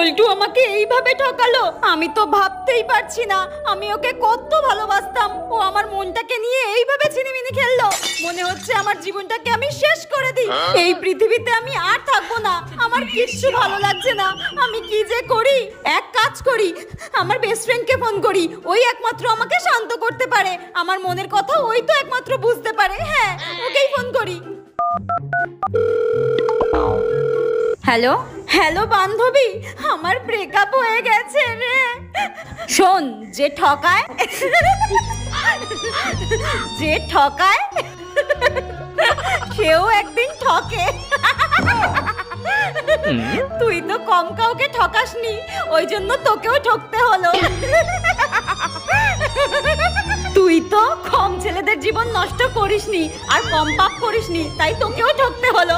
পল্টু আমাকে এইভাবে ঠকালো। আমি তো ভাবতেই পারছি না, আমি ওকে কত ভালোবাসতাম, ও আমার মনটাকে নিয়ে এইভাবে ছিনিমিনি খেললো। মনে হচ্ছে আমার জীবনটাকে আমি শেষ করে দিই। এই পৃথিবীতে আমি আর থাকবো না, আমার কিচ্ছু ভালো লাগছে না। আমি কি যে করি? এক কাজ করি, আমার বেস্ট ফ্রেন্ডকে ফোন করি, ওই একমাত্র আমাকে শান্ত করতে পারে। আমার মনের কথা ওই তো একমাত্র বুঝতে পারে। হ্যাঁ, ওকেই ফোন করি। হ্যালো হ্যালো বান্ধবী, আমার ব্রেকআপ হয়ে গেছে রে। শোন, যে ঠকায় যে ঠকায় সেও একদিন ঠকে। তুই তো কম কাউকে ঠকাসনি, ওই জন্য তোকেও ঠকতে হলো। তুই তো কম ছেলেদের জীবন নষ্ট করিসনি, আর কম পাপ করিসনি, তাই তোকেও ঠকতে হলো।